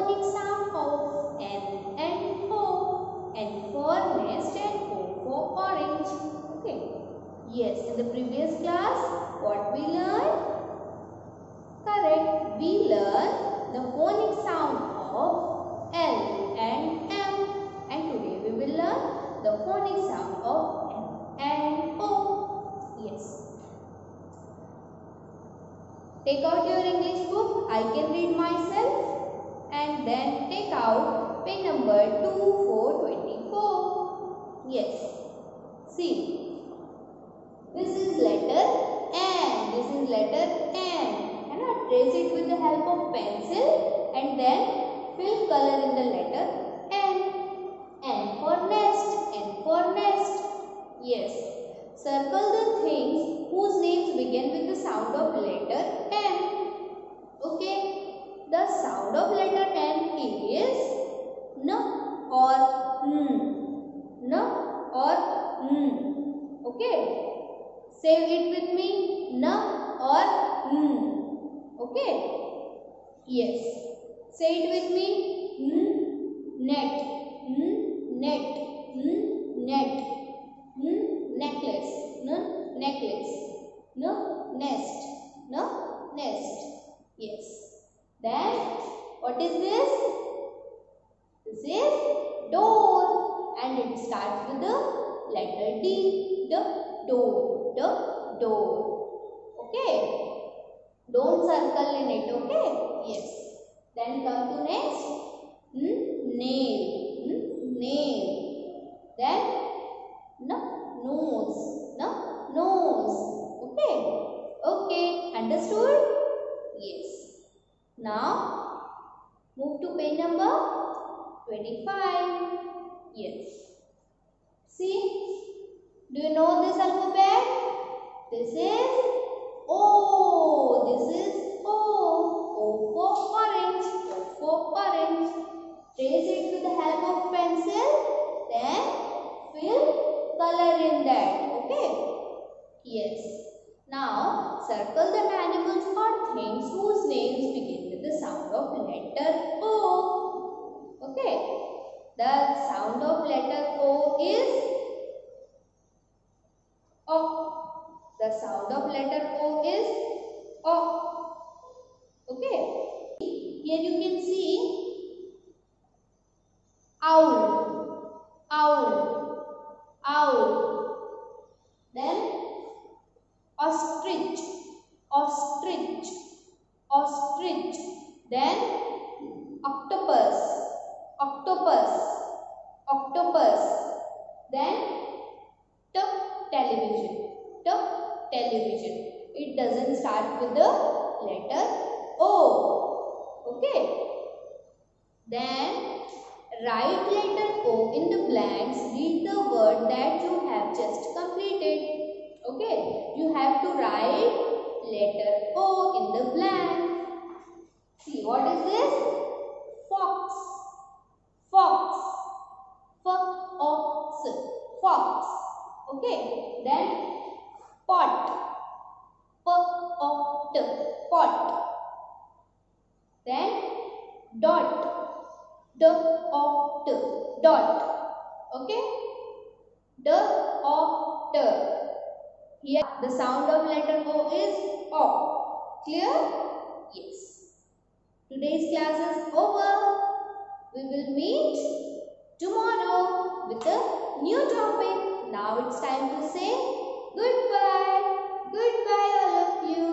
phonic sound of N and O. N for nest and O for orange. Okay. Yes, in the previous class, what we learned? Correct. We learned the phonic sound of L and M. And today we will learn the phonic sound of N and O. Yes. Take out your English book. I can read myself. And then take out page number 2424. Yes. See. This is letter N. This is letter N. And I trace it with the help of pencil and then fill color in the letter N. N for nest. N for nest. Yes. Circle the things whose names begin with the sound of letter N. Okay. The sound of letter N is N or N. N or N. Okay. Say it with me. N or N. Okay. Yes. Say it with me. N. Net. N. Net. N. Net. N. Necklace. N. Necklace. N. Nest. N. Nest. Yes. Then what is this? This is door. And it starts with the letter D. The door. The door. Okay. Don't circle in it. Okay. Yes. Then come to next. Nail. Nail. Then nose. Nose. Okay. Okay. Understood? Yes. Now move to page number 25. Yes. See. Do you know this alphabet? This is O. This is O. O for orange. O for orange. Trace it with the help of pencil. Then fill color in that. Okay? Yes. Now circle the animals or things whose names begin with the sound of letter O. Okay? The sound of letter O is O. The sound of letter O is O. Okay. Here you can see owl. Owl. Owl. Then ostrich. Ostrich. Ostrich. Then octopus. Octopus. Octopus. Then television. Television. It doesn't start with the letter O. Okay. Then write letter O in the blanks. Read the word that you have just completed. Okay. You have to write letter O in the blank. See, what is this? Fox. Fox. Fox. Fox. Okay. Then pot. Pot. Pot. Then dot. Dot. Dot. Okay. Dot. Here the sound of letter O is O. Clear? Yes. Today's class is over. We will meet tomorrow with a new topic. Now it's time to say goodbye. Goodbye all of you.